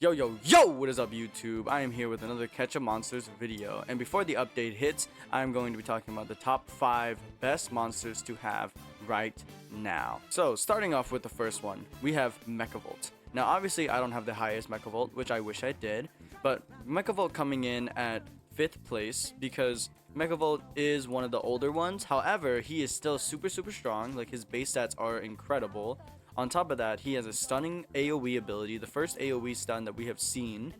Yo, yo, yo! What is up, YouTube? I am here with another Catch a Monsters video, and before the update hits, I'm going to be talking about the top 5 best monsters to have right now. So, starting off with the first one, we have Mecha Volt. Now, obviously, I don't have the highest Mecha Volt, which I wish I did, but Mecha Volt coming in at 5th place because Mecha Volt is one of the older ones. However, he is still super strong. Like, his base stats are incredible. On top of that, he has a stunning AoE ability, the first AoE stun that we have seen,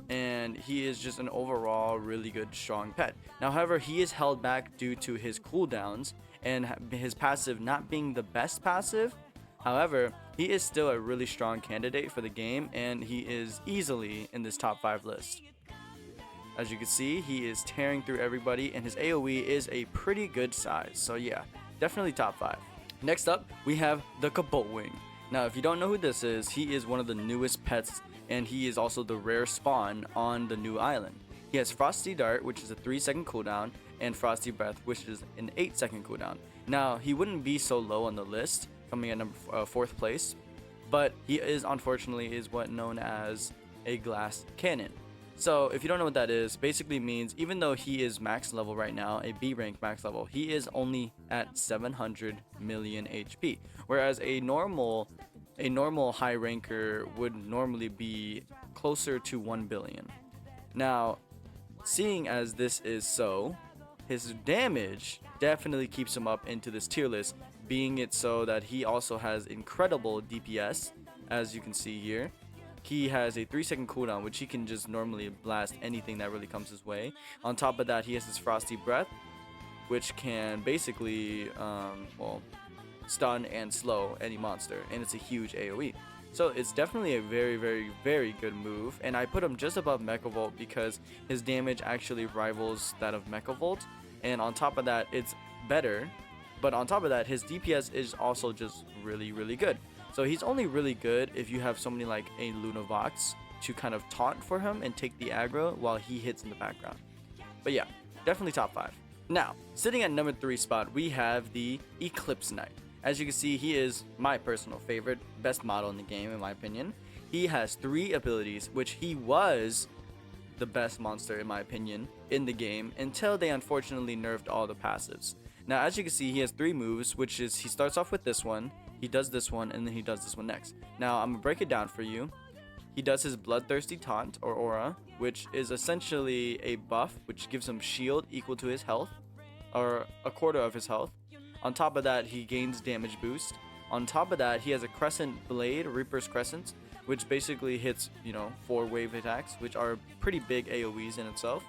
and he is just an overall really good, strong pet. Now, however, he is held back due to his cooldowns and his passive not being the best passive. However, he is still a really strong candidate for the game, and he is easily in this top 5 list. As you can see, he is tearing through everybody, and his AoE is a pretty good size. So yeah, definitely top 5. Next up, we have the Kabot Wing. Now, if you don't know who this is, he is one of the newest pets, and he is also the rare spawn on the new island. He has Frosty Dart, which is a 3-second cooldown, and Frosty Breath, which is an 8-second cooldown. Now, he wouldn't be so low on the list, coming at number 4th place, but he is, unfortunately, is what known as a glass cannon. So, if you don't know what that is, basically means even though he is max level right now, a B rank max level, he is only at 700 million HP, whereas a normal high ranker would normally be closer to 1 billion. Now, seeing as this is so, his damage definitely keeps him up into this tier list, being it so that he also has incredible DPS, as you can see here. He has a 3-second cooldown, which he can just normally blast anything that really comes his way. On top of that, he has his Frosty Breath, which can basically, stun and slow any monster, and it's a huge AoE. So it's definitely a very good move, and I put him just above Mecha Volt because his damage actually rivals that of Mecha Volt, and on top of that, it's better. But on top of that, his DPS is also just really good. So he's only really good if you have somebody like a Lunavox to kind of taunt for him and take the aggro while he hits in the background. But yeah, definitely top 5. Now, sitting at number 3 spot, we have the Eclipse Knight. As you can see, he is my personal favorite, best model in the game in my opinion. He has 3 abilities, which he was the best monster in my opinion in the game until they unfortunately nerfed all the passives. Now, as you can see, he has 3 moves, which is he starts off with this one, he does this one, and then he does this one next. Now, I'm gonna break it down for you. He does his Bloodthirsty Taunt, or Aura, which is essentially a buff, which gives him shield equal to his health, or a quarter of his health. On top of that, he gains damage boost. On top of that, he has a Crescent Blade, Reaper's Crescent, which basically hits, 4 wave attacks, which are pretty big AoEs in itself.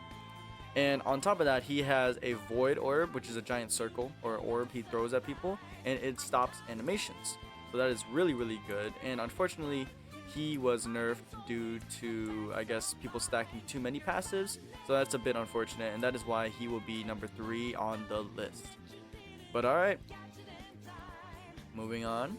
And on top of that, he has a Void Orb, which is a giant circle or orb he throws at people, and it stops animations. So that is really good. And unfortunately, he was nerfed due to, I guess, people stacking too many passives. So that's a bit unfortunate, and that is why he will be number 3 on the list. But alright, moving on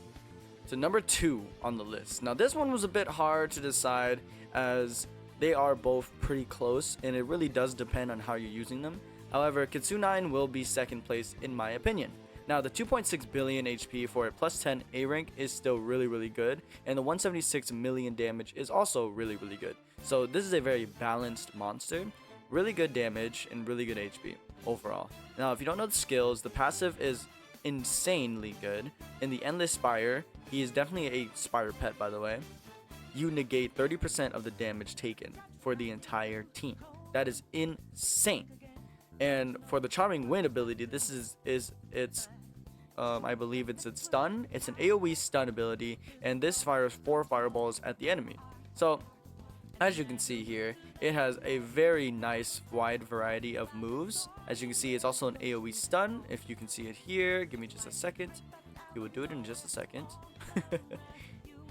to number 2 on the list. Now, this one was a bit hard to decide as they are both pretty close, and it really does depend on how you're using them. However, Kitsune will be 2nd place in my opinion. Now, the 2.6 billion HP for a plus 10 A rank is still really good, and the 176 million damage is also really good. So this is a very balanced monster, really good damage and really good HP overall. Now, if you don't know the skills, the passive is insanely good. In the Endless Spire, he is definitely a Spire pet, by the way. You negate 30% of the damage taken for the entire team. That is insane. And for the Charming Wind ability, this is I believe it's its stun. It's an AoE stun ability, and this fires 4 fireballs at the enemy. So, as you can see here, it has a very nice wide variety of moves. As you can see, it's also an AoE stun. If you can see it here, give me just a second. He will do it in just a second.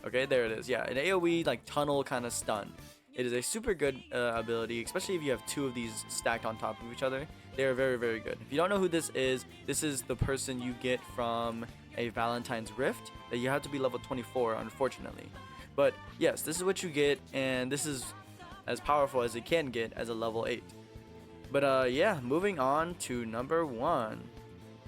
Okay, there it is. Yeah, an AoE like tunnel kind of stun. It is a super good ability, especially if you have 2 of these stacked on top of each other. They are very good. If you don't know who this is the person you get from a Valentine's Rift that you have to be level 24, unfortunately. But yes, this is what you get, and this is as powerful as it can get as a level 8. But yeah, moving on to number 1.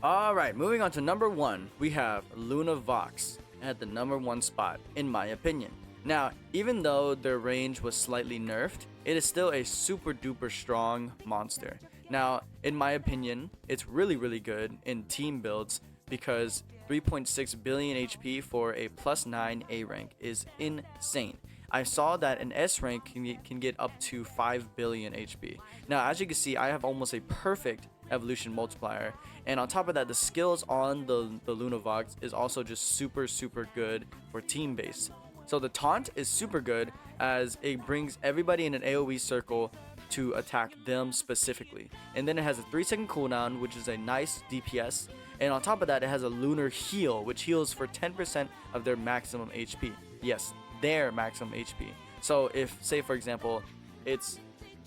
Alright, moving on to number 1, we have Lunavox at the number 1 spot, in my opinion. Now, even though their range was slightly nerfed, it is still a super duper strong monster. Now, in my opinion, it's really good in team builds because 3.6 billion HP for a +9 A rank is insane. I saw that an S rank can get up to 5 billion HP. Now, as you can see, I have almost a perfect evolution multiplier, and on top of that, the skills on the Lunavox is also just super good for team base. So the taunt is super good as it brings everybody in an AoE circle to attack them specifically. And then it has a 3-second cooldown, which is a nice DPS. And on top of that, it has a lunar heal, which heals for 10% of their maximum HP. Yes, their maximum HP. So if, say for example, it's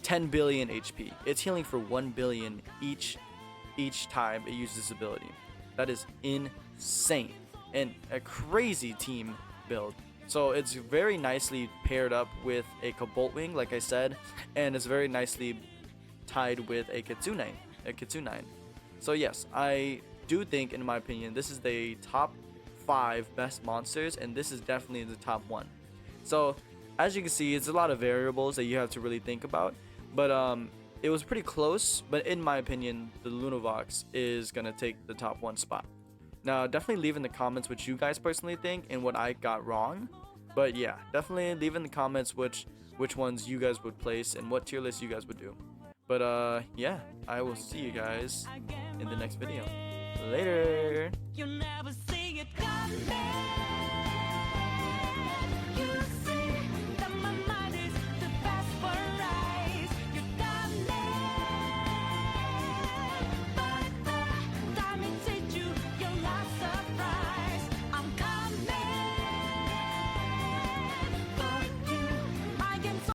10 billion HP, it's healing for 1 billion each time it uses this ability. That is insane and a crazy team build. So it's very nicely paired up with a Kabot Wing, like I said, and it's very nicely tied with a Kitsune. So yes, I do think, in my opinion, this is the top 5 best monsters, and this is definitely the top 1. So as you can see, it's a lot of variables that you have to really think about, but it was pretty close. But in my opinion, the Lunavox is gonna take the top 1 spot. Now, definitely leave in the comments what you guys personally think and what I got wrong. But yeah, definitely leave in the comments which ones you guys would place and what tier list you guys would do. But yeah, I will see you guys in the next video. Later.